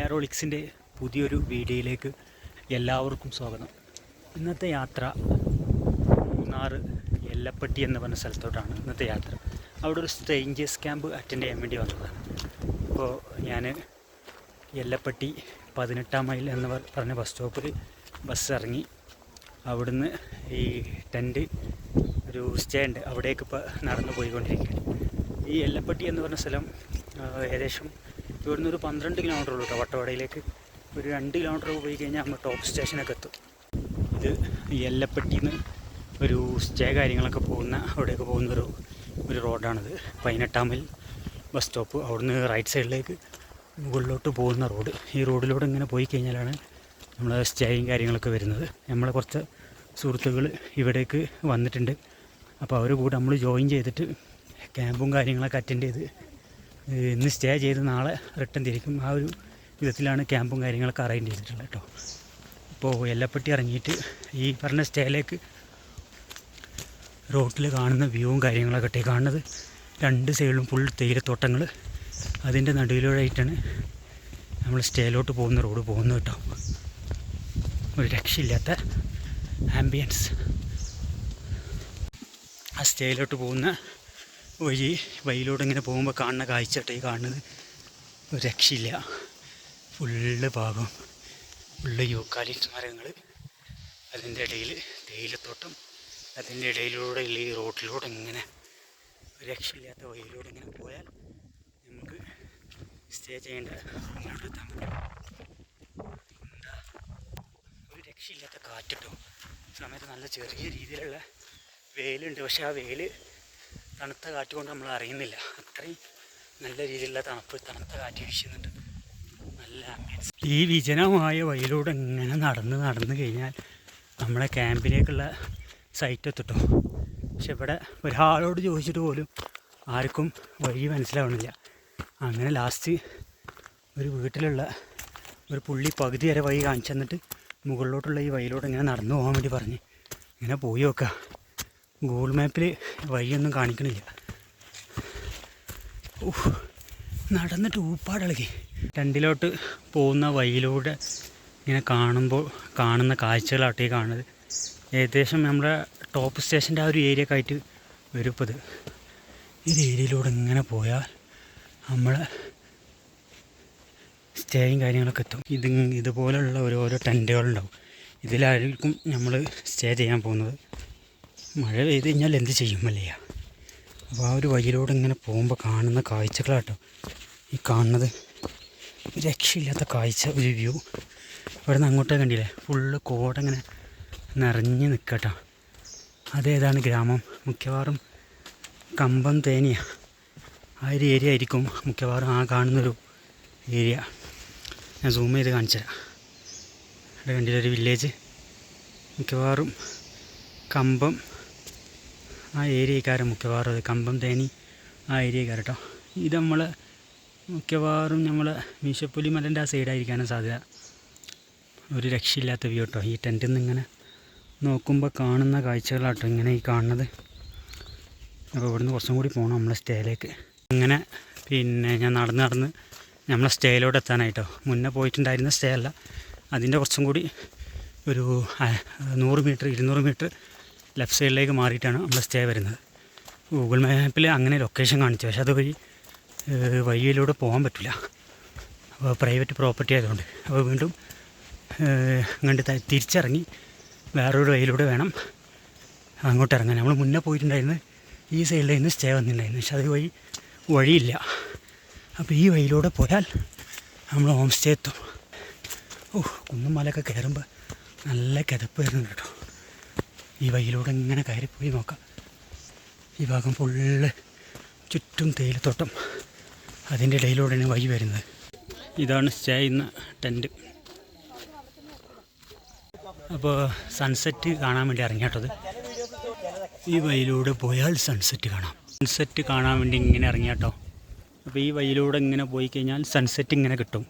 എയറോളിക്സിൻ്റെ പുതിയൊരു വീഡിയോയിലേക്ക് എല്ലാവർക്കും സ്വാഗതം. ഇന്നത്തെ യാത്ര മൂന്നാർ എല്ലപ്പട്ടി എന്ന് പറഞ്ഞ സ്ഥലത്തോട്ടാണ് ഇന്നത്തെ യാത്ര. അവിടെ ഒരു സ്ട്രേഞ്ചേഴ്സ് ക്യാമ്പ് അറ്റൻഡ് ചെയ്യാൻ വേണ്ടി വന്നതാണ്. അപ്പോൾ ഞാൻ എല്ലപ്പട്ടി 18 മൈൽ എന്ന് പറഞ്ഞ ബസ് സ്റ്റോപ്പിൽ ബസ് ഇറങ്ങി അവിടുന്ന് ഈ ടെൻറ്റ് ഒരു സ്റ്റേ ഉണ്ട്, അവിടേക്ക് ഇപ്പോൾ നടന്നു പോയിക്കൊണ്ടിരിക്കുകയാണ്. ഈ എല്ലപ്പട്ടി എന്ന് പറഞ്ഞ സ്ഥലം ഏകദേശം ഇവിടുന്ന് ഒരു 12 കിലോമീറ്റർ ഉള്ളൂ കേട്ടോ. വട്ടവടയിലേക്ക് ഒരു 2 കിലോമീറ്റർ പോയി കഴിഞ്ഞാൽ നമ്മൾ ടോപ്പ് സ്റ്റേഷനൊക്കെ എത്തും. ഇത് എല്ലപ്പട്ടിയിൽ നിന്ന് ഒരു സ്റ്റേ കാര്യങ്ങളൊക്കെ പോകുന്ന അവിടേക്ക് പോകുന്ന ഒരു റോഡാണിത്. 18 മൈൽ ബസ് സ്റ്റോപ്പ്. അവിടുന്ന് റൈറ്റ് സൈഡിലേക്ക് മുകളിലോട്ട് പോകുന്ന റോഡ്. ഈ റോഡിലൂടെ ഇങ്ങനെ പോയി കഴിഞ്ഞാലാണ് നമ്മൾ സ്റ്റേയും കാര്യങ്ങളൊക്കെ വരുന്നത്. നമ്മളെ കുറച്ച് സുഹൃത്തുക്കൾ ഇവിടേക്ക് വന്നിട്ടുണ്ട്. അപ്പോൾ അവർ കൂടെ നമ്മൾ ജോയിൻ ചെയ്തിട്ട് ക്യാമ്പും കാര്യങ്ങളൊക്കെ അറ്റൻഡ് ചെയ്ത് ഇന്ന് സ്റ്റേ ചെയ്ത് നാളെ റിട്ടേൺ തിരിക്കും. ആ ഒരു വിധത്തിലാണ് ക്യാമ്പും കാര്യങ്ങളൊക്കെ അറേഞ്ച് ചെയ്തിട്ടുള്ളത് കേട്ടോ. അപ്പോൾ എല്ലപ്പട്ടി ഇറങ്ങിയിട്ട് ഈ പറഞ്ഞ സ്റ്റേയിലേക്ക് റോട്ടിൽ കാണുന്ന വ്യൂവും കാര്യങ്ങളൊക്കെ കാണുന്നത് 2 സൈഡിലും ഫുൾ തേയിലത്തോട്ടങ്ങൾ. അതിൻ്റെ നടുവിലൂടെയായിട്ടാണ് നമ്മൾ സ്റ്റേയിലോട്ട് പോകുന്ന റോഡ് പോകുന്നത് കേട്ടോ. ഒരു രക്ഷയില്ലാത്ത ആംബിയൻസ്. ആ സ്റ്റേയിലോട്ട് പോകുന്ന വഴിയിലൂടെ ഇങ്ങനെ പോകുമ്പോൾ കാണുന്ന കാഴ്ച കേട്ടോ ഈ കാണുന്നത്. ഒരു രക്ഷയില്ല. ഫുള്ള് ഭാഗം ഫുള്ള് യൂക്കാലിപ്റ്റസ് മരങ്ങൾ, അതിൻ്റെ ഇടയിൽ തേയിലത്തോട്ടം, അതിൻ്റെ ഇടയിലൂടെ ഈ റോഡിലൂടെ ഇങ്ങനെ ഒരു രക്ഷയില്ലാത്ത വഴിയിലൂടെ ഇങ്ങനെ പോയാൽ നമുക്ക് സ്റ്റേ ചെയ്യേണ്ട എത്താൻ പറ്റും. എന്താ ഒരു രക്ഷയില്ലാത്ത കാറ്റിട്ടോ. സമയത്ത് നല്ല ചെറിയ രീതിയിലുള്ള വെയിലുണ്ട്, പക്ഷെ ആ വെയിൽ തണുത്ത കാറ്റ് കൊണ്ട് നമ്മൾ അറിയുന്നില്ല. അത്രയും നല്ല രീതിയിലുള്ള തണുത്ത കാറ്റ് വീശുന്നുണ്ട്. നല്ല ആംബിയൻസ്. ഈ വിജനമായ വഴിയിലൂടെ ഇങ്ങനെ നടന്ന് കഴിഞ്ഞാൽ നമ്മളെ ക്യാമ്പിലേക്കുള്ള സൈറ്റ് എത്തിട്ടോ. പക്ഷെ ഇവിടെ ഒരാളോട് ചോദിച്ചിട്ട് പോലും ആർക്കും വഴി മനസ്സിലാവണില്ല. അങ്ങനെ ലാസ്റ്റ് ഒരു വീട്ടിലുള്ള ഒരു പുള്ളി പകുതി വരെ വഴി കാണിച്ചു തന്നിട്ട് മുകളിലോട്ടുള്ള ഈ വഴിയിലൂടെ ഇങ്ങനെ നടന്നു പോകാൻ വേണ്ടി പറഞ്ഞ് ഇങ്ങനെ പോയി നോക്കുക. ഗൂഗിൾ മാപ്പിൽ വഴിയൊന്നും കാണിക്കണില്ല. നടന്നിട്ട് ഊപ്പാടിളകി. ടെൻറ്റിലോട്ട് പോകുന്ന വഴിയിലൂടെ ഇങ്ങനെ കാണുന്ന കാഴ്ചകളാട്ടെ കാണുന്നത്. ഏകദേശം നമ്മുടെ ടോപ്പ് സ്റ്റേഷൻ്റെ ആ ഒരു ഏരിയ ഒക്കെ ആയിട്ട് വരും. ഇപ്പോൾ ഈ ഏരിയയിലൂടെ ഇങ്ങനെ പോയാൽ നമ്മൾ സ്റ്റേയും കാര്യങ്ങളൊക്കെ എത്തും. ഇതുപോലുള്ള ഓരോ ടെൻറ്റുകളുണ്ടാവും. ഇതിലായിരിക്കും നമ്മൾ സ്റ്റേ ചെയ്യാൻ പോകുന്നത്. മഴ പെയ്ത് കഴിഞ്ഞാൽ എന്ത് ചെയ്യും അല്ലേ? അപ്പോൾ ആ ഒരു വഴിയിലൂടെ ഇങ്ങനെ പോകുമ്പോൾ കാണുന്ന കാഴ്ചകളാട്ടോ ഈ കാണുന്നത്. രക്ഷയില്ലാത്ത കാഴ്ച, ഒരു വ്യൂ. ഇവിടെ നിന്ന് അങ്ങോട്ടേ കണ്ടില്ലേ, ഫുള്ള് കോടങ്ങനെ നിറഞ്ഞ് നിൽക്കട്ടോ. അതേതാണ് ഗ്രാമം? മിക്കവാറും കമ്പം തേനിയ ആ ഒരു ഏരിയ ആയിരിക്കും മിക്കവാറും ആ കാണുന്നൊരു ഏരിയ. ഞാൻ സൂം ചെയ്ത് കാണിച്ചു തരാം. ഇവിടെ കണ്ടില്ല ഒരു വില്ലേജ്. മിക്കവാറും കമ്പം ആ ഏരിയക്കാരൻ, മിക്കവാറും അത് കമ്പം തേനി ആ ഏരിയക്കാർ കേട്ടോ. ഇത് നമ്മൾ മിക്കവാറും നമ്മൾ മീശപ്പുലി മലൻ്റെ ആ സൈഡായിരിക്കാനും സാധ്യത. ഒരു രക്ഷയില്ലാത്ത വ്യൂ കേട്ടോ. ഈ ടെൻറ്റിൽ നിന്ന് ഇങ്ങനെ നോക്കുമ്പോൾ കാണുന്ന കാഴ്ചകളാട്ടോ ഇങ്ങനെ ഈ കാണുന്നത്. അപ്പോൾ ഇവിടുന്ന് കുറച്ചും കൂടി പോകണം നമ്മളെ സ്റ്റേയിലേക്ക്. അങ്ങനെ പിന്നെ ഞാൻ നടന്ന് നമ്മളെ സ്റ്റേയിലോട്ട് എത്താനായിട്ടോ. മുന്നേ പോയിട്ടുണ്ടായിരുന്ന സ്റ്റേ അല്ല, അതിൻ്റെ കുറച്ചും കൂടി ഒരു 100 മീറ്റർ 200 മീറ്റർ ലെഫ്റ്റ് സൈഡിലേക്ക് മാറിയിട്ടാണ് നമ്മൾ സ്റ്റേ വരുന്നത്. ഗൂഗിൾ മാപ്പിൽ അങ്ങനെ ലൊക്കേഷൻ കാണിച്ചു, പക്ഷെ അതുവഴി വഴിയിലൂടെ പോകാൻ പറ്റില്ല. അപ്പോൾ പ്രൈവറ്റ് പ്രോപ്പർട്ടി ആയതുകൊണ്ട് അപ്പോൾ വീണ്ടും ഇങ്ങോട്ട് തിരിച്ചിറങ്ങി വേറൊരു വഴിയിലൂടെ വേണം അങ്ങോട്ട് ഇറങ്ങാൻ. നമ്മൾ മുന്നേ പോയിട്ടുണ്ടായിരുന്നു ഈ സൈഡിലായിരുന്നു സ്റ്റേ വന്നിട്ടുണ്ടായിരുന്നു, പക്ഷെ അത് വഴിയില്ല. അപ്പോൾ ഈ വഴിയിലൂടെ പോയാൽ നമ്മൾ ഹോം സ്റ്റേ എത്തും. കുന്നും മലയൊക്കെ കയറുമ്പോൾ നല്ല കിതപ്പ് വരുന്നുണ്ട് കേട്ടോ. ഈ വഴിയിലൂടെ ഇങ്ങനെ കയറിപ്പോയി നോക്കാം. ഈ ഭാഗം ഫുള്ള് ചുറ്റും തേയിലത്തോട്ടം, അതിൻ്റെ ഇടയിലൂടെയാണ് വഴി വരുന്നത്. ഇതാണ് സ്റ്റേ ചെയ്യുന്ന ടെൻറ്റ്. അപ്പോൾ സൺസെറ്റ് കാണാൻ വേണ്ടി ഇറങ്ങിയാട്ടത്. ഈ വഴിയിലൂടെ പോയാൽ സൺസെറ്റ് കാണാം. സൺസെറ്റ് കാണാൻ വേണ്ടി ഇങ്ങനെ ഇറങ്ങിയാട്ടോ. അപ്പോൾ ഈ വഴിയിലൂടെ ഇങ്ങനെ പോയി കഴിഞ്ഞാൽ സൺസെറ്റ് ഇങ്ങനെ കിട്ടും.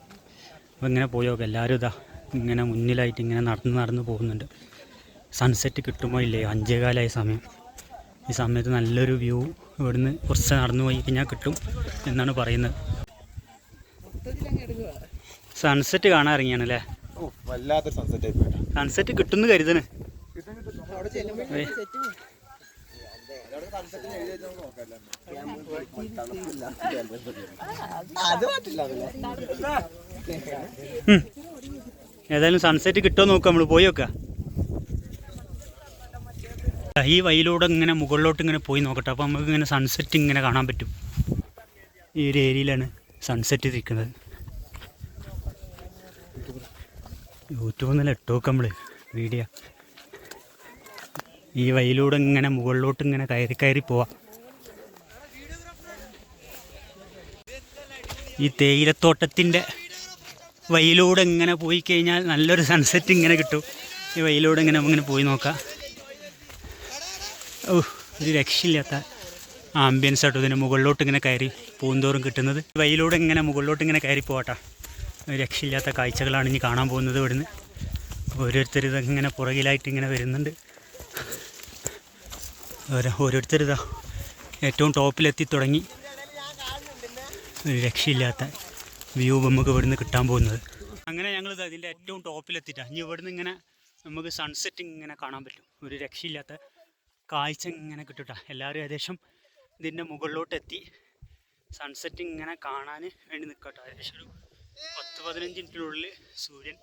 അപ്പോൾ ഇങ്ങനെ പോയി നോക്കാം. എല്ലാവരും ഇതാ ഇങ്ങനെ മുന്നിലായിട്ട് ഇങ്ങനെ നടന്ന് പോകുന്നുണ്ട്. സൺസെറ്റ് കിട്ടുമോ ഇല്ലേ? 5:15 സമയം. ഈ സമയത്ത് നല്ലൊരു വ്യൂ ഇവിടുന്ന് കുറച്ച് നടന്നു പോയി കഴിഞ്ഞാൽ കിട്ടും എന്നാണ് പറയുന്നത്. സൺസെറ്റ് കാണാൻ ഇറങ്ങിയാണല്ലേ? വല്ലാത്തൊരു സൺസെറ്റ് ആയി. സൺസെറ്റ് കിട്ടുന്നു കരുതണ്. ഏതായാലും സൺസെറ്റ് കിട്ടുമോ നോക്കാം, നമ്മൾ പോയി നോക്കാം. ഈ വഴിയിലൂടെ ഇങ്ങനെ മുകളിലോട്ട് ഇങ്ങനെ പോയി നോക്കട്ടെ. അപ്പോൾ നമുക്ക് ഇങ്ങനെ സൺസെറ്റ് ഇങ്ങനെ കാണാൻ പറ്റും. ഈ ഒരു ഏരിയയിലാണ് സൺസെറ്റ് ഇരിക്കുന്നത്. യൂട്യൂബിൽ നിന്നല്ല ഇട്ട് നോക്കാം നമ്മൾ വീഡിയോ. ഈ വഴിയിലൂടെ ഇങ്ങനെ മുകളിലോട്ട് ഇങ്ങനെ കയറി പോവാം. ഈ തേയിലത്തോട്ടത്തിൻ്റെ വഴിയിലൂടെ ഇങ്ങനെ പോയി കഴിഞ്ഞാൽ നല്ലൊരു സൺസെറ്റ് ഇങ്ങനെ കിട്ടും. ഈ വഴിയിലൂടെ ഇങ്ങനെ നമുക്കിങ്ങനെ പോയി നോക്കാം. ഒരു രക്ഷയില്ലാത്ത ആംബിയൻസ് ആട്ടോ ഇതിന്. മുകളിലോട്ട് ഇങ്ങനെ കയറി പൂന്തോറും കിട്ടുന്നത്. വഴിയിലൂടെ ഇങ്ങനെ മുകളിലോട്ട് ഇങ്ങനെ കയറി പോകട്ടെ. രക്ഷയില്ലാത്ത കാഴ്ചകളാണ് ഇനി കാണാൻ പോകുന്നത്. ഇവിടുന്ന് ഓരോരുത്തർ ഇതങ്ങനെ പുറകിലായിട്ട് ഇങ്ങനെ വരുന്നുണ്ട്. ഓരോരുത്തരിതാ ഏറ്റവും ടോപ്പിലെത്തി തുടങ്ങി. ഒരു രക്ഷയില്ലാത്ത വ്യൂ നമുക്ക് ഇവിടുന്ന് കിട്ടാൻ പോകുന്നത്. അങ്ങനെ ഞങ്ങളിത് അതിൻ്റെ ഏറ്റവും ടോപ്പിലെത്തിയിട്ടാണ്. ഇനി ഇവിടുന്ന് ഇങ്ങനെ നമുക്ക് സൺസെറ്റ് ഇങ്ങനെ കാണാൻ പറ്റും. ഒരു രക്ഷയില്ലാത്ത കാഴ്ച ഇങ്ങനെ കിട്ടും. എല്ലാവരും ഏകദേശം ഇതിൻ്റെ മുകളിലോട്ടെത്തി സൺസെറ്റ് ഇങ്ങനെ കാണാൻ വേണ്ടി നിൽക്കട്ടെ. ഏകദേശം ഒരു 10-15 മിനിറ്റിനുള്ളിൽ സൂര്യൻ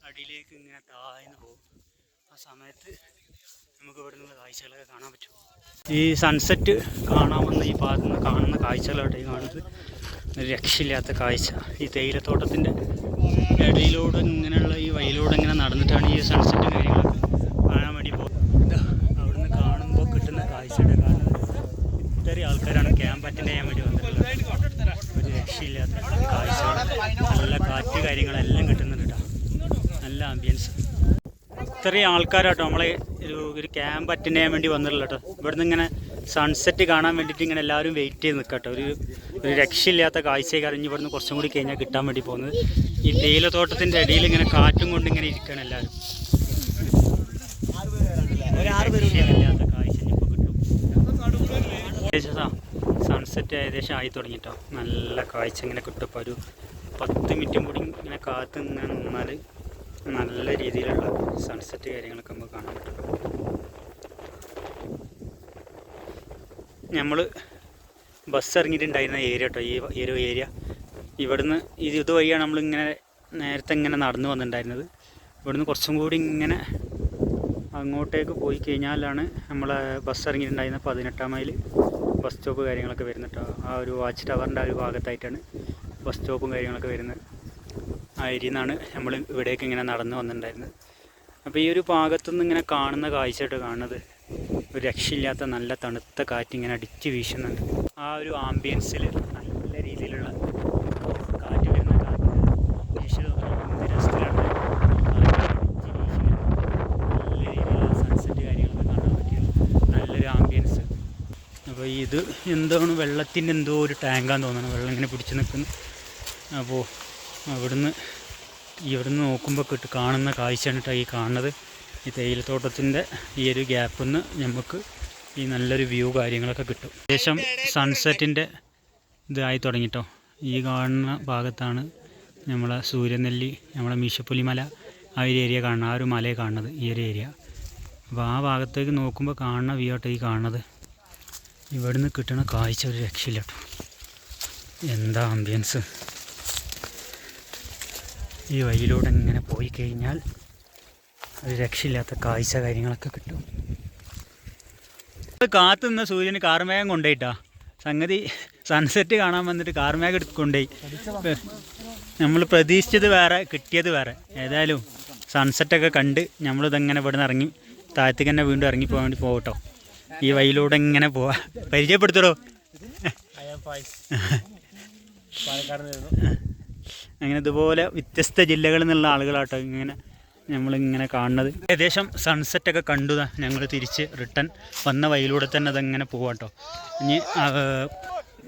അടിയിലേക്ക് ഇങ്ങനെ താഴ്ന്നു പോകും. ആ സമയത്ത് നമുക്ക് ഇവിടെ നിന്നുള്ള കാഴ്ചകളൊക്കെ കാണാൻ പറ്റും. ഈ സൺസെറ്റ് കാണാമെന്ന ഈ ഭാഗത്ത് നിന്ന് കാണുന്ന കാഴ്ചകളായിട്ട് കാണുന്നത് ഒരു രക്ഷയില്ലാത്ത കാഴ്ച. ഈ തേയിലത്തോട്ടത്തിൻ്റെ ഇടയിലൂടെ ഇങ്ങനെയുള്ള ഈ വഴിയിലൂടെ ഇങ്ങനെ നടന്നിട്ടാണ് ഈ സൺസെറ്റ് കാര്യങ്ങളൊക്കെ കാണാൻ വേണ്ടി പോകുന്നത്. അവിടുന്ന് കാണുമ്പോൾ കിട്ടുന്ന കാഴ്ചയുടെ കാണുന്നത് ഇത്രയും ആൾക്കാരാണ് ക്യാമ്പ് അറ്റൻഡ് ചെയ്യാൻ വേണ്ടി വന്നിട്ടുള്ളത്. ഒരു രക്ഷയില്ലാത്ത കാഴ്ചകൾ, നല്ല കാറ്റ് കാര്യങ്ങളെല്ലാം കിട്ടുന്നുണ്ട് കേട്ടോ. നല്ല ആംബിയൻസ്. ഇത്രയും ആൾക്കാരാട്ടോ നമ്മളെ ഒരു ക്യാമ്പ് അറ്റൻഡ് ചെയ്യാൻ വേണ്ടി വന്നിട്ടുള്ള കേട്ടോ. ഇവിടുന്ന് ഇങ്ങനെ സൺസെറ്റ് കാണാൻ വേണ്ടിയിട്ട് ഇങ്ങനെ എല്ലാവരും വെയിറ്റ് ചെയ്ത് നിൽക്കട്ടോ. ഒരു രക്ഷയില്ലാത്ത കാഴ്ചയെ കറിഞ്ഞ് ഇവിടുന്ന് കുറച്ചും കൂടി കഴിഞ്ഞാൽ കിട്ടാൻ വേണ്ടി പോകുന്നത്. ഈ തേയിലത്തോട്ടത്തിൻ്റെ ഇടയിൽ ഇങ്ങനെ കാറ്റും കൊണ്ട് ഇങ്ങനെ ഇരിക്കുകയാണ് എല്ലാവരും. രക്ഷയില്ലാത്ത കാഴ്ച ഇപ്പോൾ കിട്ടും. സൺസെറ്റ് ഏകദേശം ആയി തുടങ്ങിയിട്ടോ. നല്ല കാഴ്ച ഇങ്ങനെ കിട്ടും. ഇപ്പോൾ ഒരു 10 മിനിറ്റും കൂടി ഇങ്ങനെ കാത്ത് ഇങ്ങനെ നിന്നാൽ നല്ല രീതിയിലുള്ള സൺസെറ്റ് കാര്യങ്ങളൊക്കെ നമുക്ക് കാണാൻ പറ്റും. നമ്മൾ ബസ് ഇറങ്ങിയിട്ടുണ്ടായിരുന്ന ഏരിയ കേട്ടോ, ഈ ഒരു ഏരിയ. ഇവിടുന്ന് ഇതുവഴിയാണ് നമ്മളിങ്ങനെ നേരത്തെ ഇങ്ങനെ നടന്നു വന്നിട്ടുണ്ടായിരുന്നത്. ഇവിടുന്ന് കുറച്ചും കൂടി ഇങ്ങനെ അങ്ങോട്ടേക്ക് പോയി കഴിഞ്ഞാലാണ് നമ്മളെ ബസ് ഇറങ്ങിയിട്ടുണ്ടായിരുന്ന 18-ാം മൈൽ ബസ് സ്റ്റോപ്പ് കാര്യങ്ങളൊക്കെ വരുന്നത് കേട്ടോ. ആ ഒരു വാച്ച് ടവറിൻ്റെ ആ ഒരു ഭാഗത്തായിട്ടാണ് ബസ് സ്റ്റോപ്പും കാര്യങ്ങളൊക്കെ വരുന്നത്. ആ ഏരിയയിൽ നിന്നാണ് നമ്മൾ ഇവിടേക്ക് ഇങ്ങനെ നടന്നു വന്നിട്ടുണ്ടായിരുന്നത്. അപ്പോൾ ഈ ഒരു ഭാഗത്തുനിന്ന് ഇങ്ങനെ കാണുന്ന കാഴ്ചയായിട്ട് കാണുന്നത് ഒരു രക്ഷയില്ലാത്ത നല്ല തണുത്ത കാറ്റ് ഇങ്ങനെ അടിച്ച് വീശുന്നുണ്ട്. ആ ഒരു ആംബിയൻസിൽ നല്ല രീതിയിലുള്ള കാറ്റ് വരുന്ന കാറ്റ് രസത്തിലാണ് അടിച്ച് വീശുന്നത്. നല്ല രീതിയിലുള്ള സൺസെറ്റ് കാര്യങ്ങളൊക്കെ കാണാൻ പറ്റിയ നല്ലൊരു ആംബിയൻസ്. അപ്പോൾ ഇത് എന്താണ് വെള്ളത്തിൻ്റെ എന്തോ ഒരു ടാങ്കാന്ന് തോന്നുന്നു. വെള്ളം ഇങ്ങനെ പിടിച്ച് നിൽക്കുന്നു. അപ്പോൾ ഇവിടുന്ന് നോക്കുമ്പോൾ കാണുന്ന കാഴ്ചയാണ് കേട്ടോ ഈ കാണുന്നത്. ഈ തേയിലത്തോട്ടത്തിൻ്റെ ഈ ഒരു ഗ്യാപ്പിൽ നിന്ന് നമുക്ക് ഈ നല്ലൊരു വ്യൂ കാര്യങ്ങളൊക്കെ കിട്ടും. ഏകദേശം സൺസെറ്റിൻ്റെ ഇതായി തുടങ്ങിട്ടോ. ഈ കാണുന്ന ഭാഗത്താണ് നമ്മളെ സൂര്യനെല്ലി, നമ്മളെ മീശപ്പുലിമല, ആ ഒരു ഏരിയ കാണുന്നത്. ആ ഒരു മലയെ കാണുന്നത് ഈ ഒരു ഏരിയ. അപ്പോൾ ആ ഭാഗത്തേക്ക് നോക്കുമ്പോൾ കാണുന്ന വ്യൂ ആട്ടോ ഈ കാണുന്നത്. ഇവിടുന്ന് കിട്ടുന്ന കാഴ്ച ഒരു രക്ഷയില്ല കേട്ടോ. എന്താ ആംബിയൻസ്. ഈ വഴിയിലൂടെ ഇങ്ങനെ പോയി കഴിഞ്ഞാൽ ഒരു രക്ഷയില്ലാത്ത കാഴ്ച കാര്യങ്ങളൊക്കെ കിട്ടും. കാത്തു നിന്ന സൂര്യന് കാർമേഘം കൊണ്ടുപോയിട്ടാ സംഗതി. സൺസെറ്റ് കാണാൻ വന്നിട്ട് കാർമേഘം കൊണ്ടുപോയി. നമ്മൾ പ്രതീക്ഷിച്ചത് വേറെ, കിട്ടിയത് വേറെ. ഏതായാലും സൺസെറ്റൊക്കെ കണ്ട് നമ്മളിതങ്ങനെ ഇവിടെ നിന്ന് ഇറങ്ങി താഴത്തേക്ക് തന്നെ വീണ്ടും ഇറങ്ങി പോകാൻ വേണ്ടി പോകട്ടോ. ഈ വഴിയിലൂടെ ഇങ്ങനെ പോവാ. പരിചയപ്പെടുത്തടോ. അങ്ങനെ ഇതുപോലെ വ്യത്യസ്ത ജില്ലകളിൽ നിന്നുള്ള ആളുകളാട്ടോ ഇങ്ങനെ നമ്മളിങ്ങനെ കാണുന്നത്. ഏകദേശം സൺസെറ്റൊക്കെ കണ്ടു ഞങ്ങൾ തിരിച്ച് റിട്ടേൺ വന്ന വഴിയിലൂടെ തന്നെ അതങ്ങനെ പോവാട്ടോ. ഇനി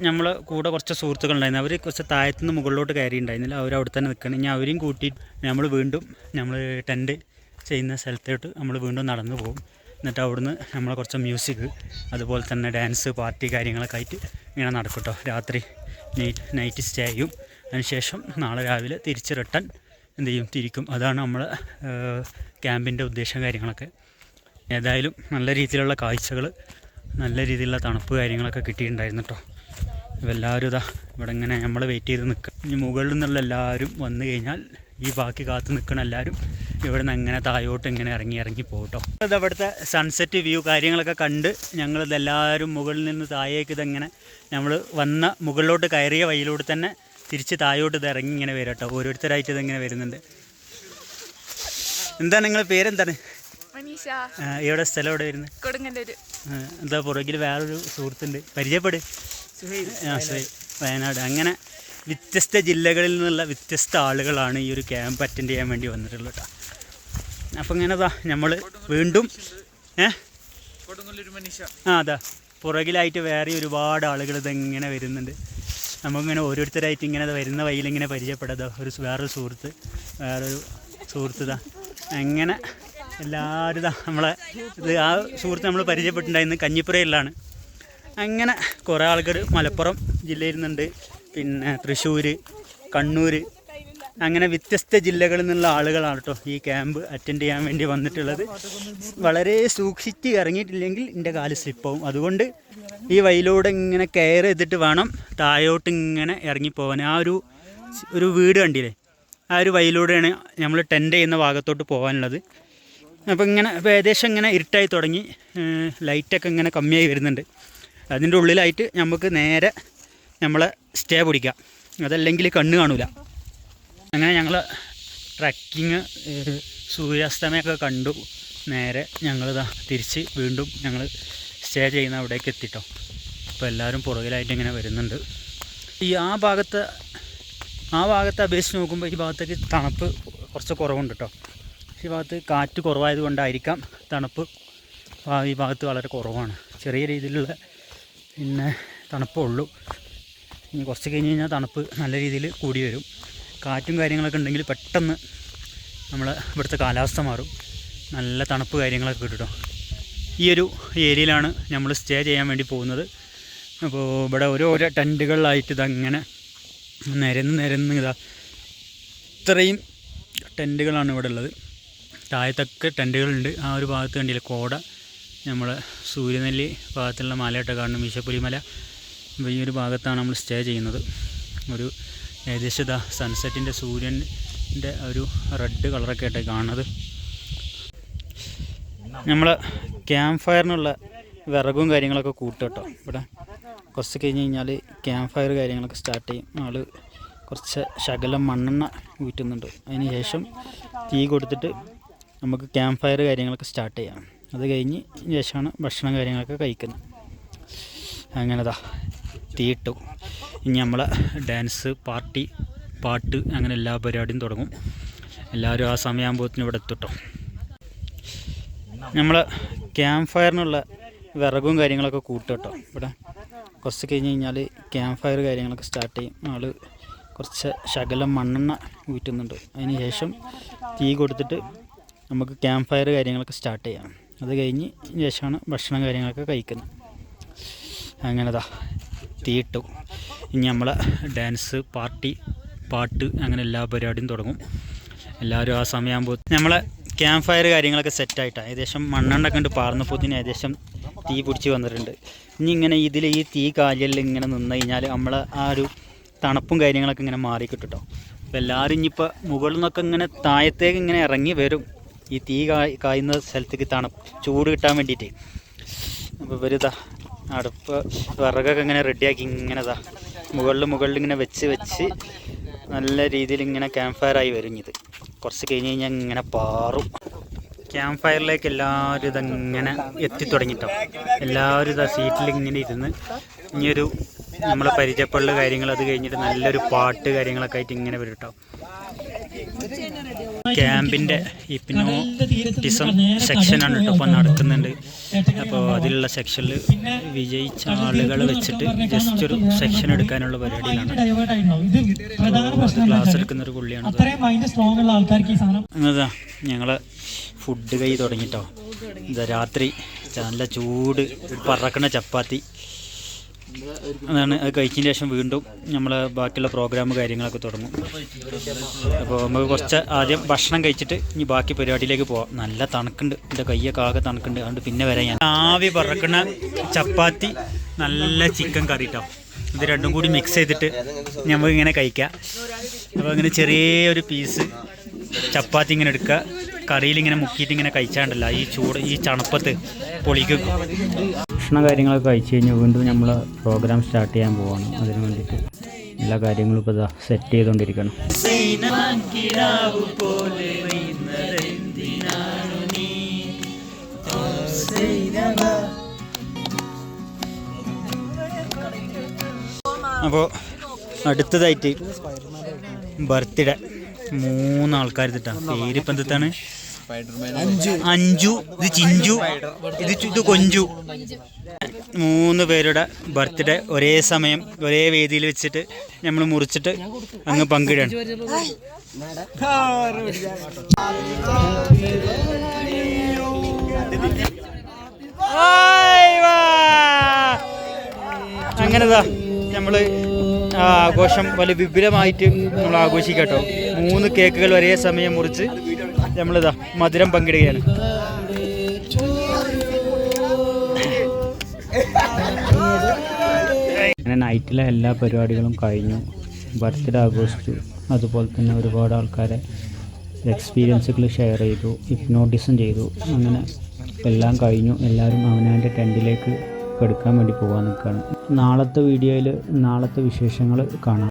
നമ്മൾ കൂടെ കുറച്ച് സുഹൃത്തുക്കളുണ്ടായിരുന്നു. അവർ കുറച്ച് താഴത്തുനിന്ന് മുകളിലോട്ട് കയറിയിട്ടുണ്ടായിരുന്നില്ല. അവർ അവിടെ തന്നെ നിൽക്കണം. ഇനി അവരെയും കൂട്ടി നമ്മൾ ടെൻറ്റ് ചെയ്യുന്ന സ്ഥലത്തോട്ട് നമ്മൾ വീണ്ടും നടന്നു പോകും. എന്നിട്ട് അവിടുന്ന് നമ്മൾ കുറച്ച് മ്യൂസിക്, അതുപോലെ തന്നെ ഡാൻസ്, പാർട്ടി കാര്യങ്ങളൊക്കെ ആയിട്ട് ഇങ്ങനെ നടക്കും കേട്ടോ. രാത്രി നൈറ്റ് സ്റ്റേ ചെയ്യും. അതിനുശേഷം നാളെ രാവിലെ തിരിച്ച് റിട്ടൺ എന്ത് ചെയ്യും, തിരിക്കും. അതാണ് നമ്മളെ ക്യാമ്പിൻ്റെ ഉദ്ദേശം കാര്യങ്ങളൊക്കെ. ഏതായാലും നല്ല രീതിയിലുള്ള കാഴ്ചകൾ, നല്ല രീതിയിലുള്ള തണുപ്പ് കാര്യങ്ങളൊക്കെ കിട്ടിയിട്ടുണ്ടായിരുന്നു കേട്ടോ. അപ്പോൾ എല്ലാവരും ഇതാ ഇവിടെ ഇങ്ങനെ നമ്മൾ വെയിറ്റ് ചെയ്ത് നിൽക്കുക. ഇനി മുകളിൽ നിന്നുള്ള എല്ലാവരും വന്നു കഴിഞ്ഞാൽ ഈ ബാക്കി കാത്ത് നിൽക്കുന്ന എല്ലാവരും ഇവിടെ നിന്ന് അങ്ങനെ താഴോട്ട് ഇങ്ങനെ ഇറങ്ങി പോകട്ടോ. ഇത് അവിടുത്തെ സൺസെറ്റ് വ്യൂ കാര്യങ്ങളൊക്കെ കണ്ട് ഞങ്ങളിതെല്ലാവരും മുകളിൽ നിന്ന് താഴേക്ക് ഇതെങ്ങനെ നമ്മൾ വന്ന മുകളിലോട്ട് കയറിയ വഴിയിലൂടെ തന്നെ തിരിച്ച് താഴോട്ട് ഇത് ഇറങ്ങി ഇങ്ങനെ വരും കേട്ടോ. ഓരോരുത്തരായിട്ട് ഇതിങ്ങനെ വരുന്നുണ്ട്. എന്താണ് നിങ്ങളുടെ പേരെന്താണ്? എവിടെ സ്ഥലം എവിടെ വരുന്നത്? കൊടുങ്ങല്ലൂർ. എന്താ പുറകിൽ വേറൊരു സുഹൃത്തുണ്ട്, പരിചയപ്പെട്. വയനാട്. അങ്ങനെ വ്യത്യസ്ത ജില്ലകളിൽ നിന്നുള്ള വ്യത്യസ്ത ആളുകളാണ് ഈ ഒരു ക്യാമ്പ് അറ്റൻഡ് ചെയ്യാൻ വേണ്ടി വന്നിട്ടുള്ളത് കേട്ടോ. അപ്പം ഇങ്ങനെ നമ്മൾ വീണ്ടും അതാ പുറകിലായിട്ട് വേറെ ഒരുപാട് ആളുകൾ ഇതെങ്ങനെ വരുന്നുണ്ട്. നമുക്കിങ്ങനെ ഓരോരുത്തരായിട്ട് ഇങ്ങനെ വരുന്ന വഴിയിലിങ്ങനെ പരിചയപ്പെടാതെ വേറൊരു സുഹൃത്ത് അങ്ങനെ എല്ലാവരും നമ്മളെ ആ സുഹൃത്ത് നമ്മൾ പരിചയപ്പെട്ടിട്ടുണ്ടായിരുന്നു കഞ്ഞിപ്പുരയിലാണ്. അങ്ങനെ കുറേ ആൾക്കാർ മലപ്പുറം ജില്ലയിൽ നിന്നുണ്ട്, പിന്നെ തൃശ്ശൂർ, കണ്ണൂർ, അങ്ങനെ വ്യത്യസ്ത ജില്ലകളിൽ നിന്നുള്ള ആളുകളാണ് കേട്ടോ ഈ ക്യാമ്പ് അറ്റൻഡ് ചെയ്യാൻ വേണ്ടി വന്നിട്ടുള്ളത്. വളരെ സൂക്ഷിച്ച് ഇറങ്ങിയിട്ടില്ലെങ്കിൽ എൻ്റെ കാല് സ്ലിപ്പാവും. അതുകൊണ്ട് ഈ വഴിയിലൂടെ ഇങ്ങനെ കെയർ ചെയ്തിട്ട് വേണം താഴോട്ട് ഇങ്ങനെ ഇറങ്ങിപ്പോവാൻ. ആ ഒരു വീട് കണ്ടില്ലേ, ആ ഒരു വഴിയിലൂടെയാണ് നമ്മൾ ടെൻറ്റ് ചെയ്യുന്ന ഭാഗത്തോട്ട് പോകാനുള്ളത്. അപ്പോൾ ഏകദേശം ഇങ്ങനെ ഇരുട്ടായി തുടങ്ങി, ലൈറ്റൊക്കെ ഇങ്ങനെ കമ്മിയായി വരുന്നുണ്ട്. അതിൻ്റെ ഉള്ളിലായിട്ട് നമുക്ക് നേരെ നമ്മളെ സ്റ്റേ പിടിക്കാം, അതല്ലെങ്കിൽ കണ്ണ് കാണൂല. അങ്ങനെ ഞങ്ങൾ ട്രക്കിങ് സൂര്യാസ്തമയമൊക്കെ കണ്ടു. നേരെ ഞങ്ങളിതാ തിരിച്ച് വീണ്ടും ഞങ്ങൾ സ്റ്റേ ചെയ്യുന്ന അവിടേക്ക് എത്തിട്ടോ. അപ്പോൾ എല്ലാവരും പുറകിലായിട്ട് ഇങ്ങനെ വരുന്നുണ്ട്. ആ ഭാഗത്തെ അപേക്ഷിച്ച് നോക്കുമ്പോൾ ഈ ഭാഗത്തേക്ക് തണുപ്പ് കുറച്ച് കുറവുണ്ട് കേട്ടോ. ഈ ഭാഗത്ത് കാറ്റ് കുറവായത് കൊണ്ടായിരിക്കാം തണുപ്പ് ഈ ഭാഗത്ത് വളരെ കുറവാണ്. ചെറിയ രീതിയിലുള്ള തണുപ്പുള്ളൂ. ഇനി കുറച്ച് കഴിഞ്ഞ് കഴിഞ്ഞാൽ തണുപ്പ് നല്ല രീതിയിൽ കൂടി വരും. കാറ്റും കാര്യങ്ങളൊക്കെ ഉണ്ടെങ്കിൽ പെട്ടെന്ന് ഇവിടുത്തെ കാലാവസ്ഥ മാറും, നല്ല തണുപ്പ് കാര്യങ്ങളൊക്കെ കിട്ടും കേട്ടോ. ഈ ഒരു ഏരിയയിലാണ് നമ്മൾ സ്റ്റേ ചെയ്യാൻ വേണ്ടി പോകുന്നത്. അപ്പോൾ ഇവിടെ ഓരോ ടെൻറ്റുകളിലായിട്ട് ഇതങ്ങനെ നിരന്ന് ഇത്രയും ടെൻറ്റുകളാണ് ഇവിടെ ഉള്ളത്. താഴത്തൊക്കെ ടെൻറ്റുകളുണ്ട്. ആ ഒരു ഭാഗത്ത് കണ്ടില്ല കോട, നമ്മൾ സൂര്യനെല്ലി ഭാഗത്തുള്ള മലയൊക്കെ കാണുന്നു, മീശപ്പുലി മല. അപ്പോൾ ഈ ഒരു ഭാഗത്താണ് നമ്മൾ സ്റ്റേ ചെയ്യുന്നത്. ഒരു ഏകദേശം സൺസെറ്റിൻ്റെ സൂര്യൻ്റെ ഒരു റെഡ് കളറൊക്കെ ആയിട്ട് കാണുന്നത്. നമ്മൾ ക്യാമ്പ് ഫയറിനുള്ള വിറകും കാര്യങ്ങളൊക്കെ കൂട്ടും കേട്ടോ. ഇവിടെ കുറച്ച് കഴിഞ്ഞ് കഴിഞ്ഞാൽ ക്യാമ്പ് ഫയർ കാര്യങ്ങളൊക്കെ സ്റ്റാർട്ട് ചെയ്യും. ആൾ കുറച്ച് ശകലം മണ്ണെണ്ണ ഊറ്റുന്നുണ്ട്. അതിന് ശേഷം തീ കൊടുത്തിട്ട് നമുക്ക് ക്യാമ്പ് ഫയർ കാര്യങ്ങളൊക്കെ സ്റ്റാർട്ട് ചെയ്യാം. അത് കഴിഞ്ഞ് ശേഷമാണ് ഭക്ഷണം കാര്യങ്ങളൊക്കെ കഴിക്കുന്നത്. അങ്ങനെ തീയിട്ടു. ഇനി നമ്മളെ ഡാൻസ് പാട്ട് അങ്ങനെ എല്ലാ പരിപാടിയും തുടങ്ങും. എല്ലാവരും ആ സമയമാകുമ്പോഴത്തേനും ഇവിടെ എത്തിട്ടോ. നമ്മൾ ക്യാമ്പ് ഫയറിനുള്ള വിറകും കാര്യങ്ങളൊക്കെ കൂട്ടും കേട്ടോ. ഇവിടെ കുറച്ച് കഴിഞ്ഞ് കഴിഞ്ഞാൽ ക്യാമ്പ് ഫയർ കാര്യങ്ങളൊക്കെ സ്റ്റാർട്ട് ചെയ്യും. ആൾ കുറച്ച് ശകലം മണ്ണെണ്ണ ഊറ്റുന്നുണ്ട്. അതിന് ശേഷം തീ കൊടുത്തിട്ട് നമുക്ക് ക്യാമ്പ് ഫയർ കാര്യങ്ങളൊക്കെ സ്റ്റാർട്ട് ചെയ്യാം. അത് കഴിഞ്ഞ് ശേഷമാണ് ഭക്ഷണം കാര്യങ്ങളൊക്കെ കഴിക്കുന്നത്. അങ്ങനെ തീയിട്ടു. ഇനി നമ്മളെ ഡാൻസ് പാട്ട് അങ്ങനെ എല്ലാ പരിപാടിയും തുടങ്ങും. എല്ലാവരും ആ സമയമാകുമ്പോൾ നമ്മളെ ക്യാമ്പ് ഫയർ കാര്യങ്ങളൊക്കെ സെറ്റായിട്ടാണ്. ഏകദേശം മണ്ണെണ്ണ കണ്ട് പാർന്നപ്പോത്തിന് ഏകദേശം തീ പിടിച്ച് വന്നിട്ടുണ്ട്. ഇനി ഇങ്ങനെ ഈ തീ കാലിൽ ഇങ്ങനെ നിന്ന് കഴിഞ്ഞാൽ നമ്മൾ ആ ഒരു തണുപ്പും കാര്യങ്ങളൊക്കെ ഇങ്ങനെ മാറിക്കിട്ടും കേട്ടോ. അപ്പോൾ എല്ലാവരും ഇനിയിപ്പോൾ മുകളിൽ നിന്നൊക്കെ ഇങ്ങനെ താഴത്തേക്ക് ഇങ്ങനെ ഇറങ്ങി വരും ഈ തീ കായുന്ന സ്ഥലത്തേക്ക് ചൂട് കിട്ടാൻ വേണ്ടിയിട്ട്. അപ്പോൾ ഇവരിതാ അടുപ്പ് വിറകൊക്കെ ഇങ്ങനെ റെഡിയാക്കി ഇങ്ങനെ മുകളിൽ ഇങ്ങനെ വെച്ച് നല്ല രീതിയിൽ ഇങ്ങനെ ക്യാമ്പ് ഫയറായി വരും. ഇത് കുറച്ച് കഴിഞ്ഞ് കഴിഞ്ഞാൽ ഇങ്ങനെ പാറും. ക്യാമ്പ് ഫയറിലേക്ക് എല്ലാവരും ഇതങ്ങനെ എത്തിത്തുടങ്ങിട്ടോ. എല്ലാവരും ഇതാ സീറ്റിൽ ഇങ്ങനെ ഇരുന്ന് ഇനിയൊരു നമ്മളെ പരിചയപ്പെടൽ കാര്യങ്ങൾ, അത് കഴിഞ്ഞിട്ട് നല്ലൊരു പാട്ട് കാര്യങ്ങളൊക്കെ ആയിട്ട് ഇങ്ങനെ വരും കേട്ടോ. ക്യാമ്പിൻ്റെ ഹിപ്നോട്ടിസം സെക്ഷനാണ് കേട്ടോ ഇപ്പം നടക്കുന്നുണ്ട്. അപ്പോൾ അതിലുള്ള സെക്ഷനിൽ വിജയിച്ച ആളുകൾ വെച്ചിട്ട് ജസ്റ്റ് ഒരു സെക്ഷൻ എടുക്കാനുള്ള പരിപാടിയിലാണ്. ക്ലാസ് എടുക്കുന്ന ഒരു പുള്ളിയാണ്. അങ്ങനെതാ ഞങ്ങൾ ഫുഡ് കൈ തുടങ്ങിട്ടോ. ഇതാ രാത്രി നല്ല ചൂട് പറക്കണ ചപ്പാത്തി, അതാണ്. അത് കഴിച്ചതിന് ശേഷം വീണ്ടും നമ്മൾ ബാക്കിയുള്ള പ്രോഗ്രാം കാര്യങ്ങളൊക്കെ തുടങ്ങും. അപ്പോൾ നമുക്ക് കുറച്ച് ആദ്യം ഭക്ഷണം കഴിച്ചിട്ട് ഇനി ബാക്കി പരിപാടിയിലേക്ക് പോവാം. നല്ല തണുക്കുണ്ട്, എൻ്റെ കയ്യൊക്കെ ആകെ തണുക്കുണ്ട്. അതുകൊണ്ട് പിന്നെ വരാം. ഞാൻ ആവി പറക്കുന്ന ചപ്പാത്തി, നല്ല ചിക്കൻ കറി കേട്ടോ. ഇത് രണ്ടും കൂടി മിക്സ് ചെയ്തിട്ട് നമുക്ക് ഇങ്ങനെ കഴിക്കാം. അപ്പോൾ ഇങ്ങനെ ചെറിയൊരു പീസ് ചപ്പാത്തി ഇങ്ങനെ എടുക്കുക, കറിയിൽ ഇങ്ങനെ മുക്കിയിട്ട് ഇങ്ങനെ കഴിച്ചാണ്ടല്ല ഈ ചൂട് ഈ തണുപ്പത്ത് പൊളിക്കും. ഭക്ഷണ കാര്യങ്ങളൊക്കെ കഴിച്ച് കഴിഞ്ഞ് വീണ്ടും നമ്മൾ പ്രോഗ്രാം സ്റ്റാർട്ട് ചെയ്യാൻ പോവാണ്. അതിന് വേണ്ടിയിട്ട് എല്ലാ കാര്യങ്ങളും ഇപ്പോൾ സെറ്റ് ചെയ്തുകൊണ്ടിരിക്കണം. അപ്പോൾ അടുത്തതായിട്ട് ബർത്ത്ഡേ 3 ആൾക്കാർ ഇട്ടാണ്. പേരിപ്പം എന്താണ്? അഞ്ചു, ഇത് ചിഞ്ചു, ഇത് കൊഞ്ചു. 3 പേരുടെ ബർത്ത്ഡേ ഒരേ സമയം ഒരേ വേദിയിൽ വെച്ചിട്ട് നമ്മൾ മുറിച്ചിട്ട് അങ്ങ് പങ്കിടാണ്. അങ്ങനെതാ നമ്മൾ ആഘോഷം വലിയ വിപുലമായിട്ട് നമ്മൾ ആഘോഷിക്കട്ടോ. 3 കേക്കുകൾ ഒരേ സമയം മുറിച്ച് നമ്മളിതാ മധുരം പങ്കിടുകയാണ്. അങ്ങനെ നൈറ്റിലെ എല്ലാ പരിപാടികളും കഴിഞ്ഞു. ബർത്ത്ഡേ ആഘോഷിച്ചു. അതുപോലെ തന്നെ ഒരുപാട് ആൾക്കാരെ എക്സ്പീരിയൻസുകൾ ഷെയർ ചെയ്തു, ഹിപ്നോട്ടിസം ചെയ്തു. അങ്ങനെ എല്ലാം കഴിഞ്ഞു. എല്ലാവരും അവനവൻ്റെ ടെൻറ്റിലേക്ക് എടുക്കാൻ വേണ്ടി പോകാൻ നിൽക്കുകയാണ്. നാളത്തെ വീഡിയോയിൽ നാളത്തെ വിശേഷങ്ങൾ കാണാം.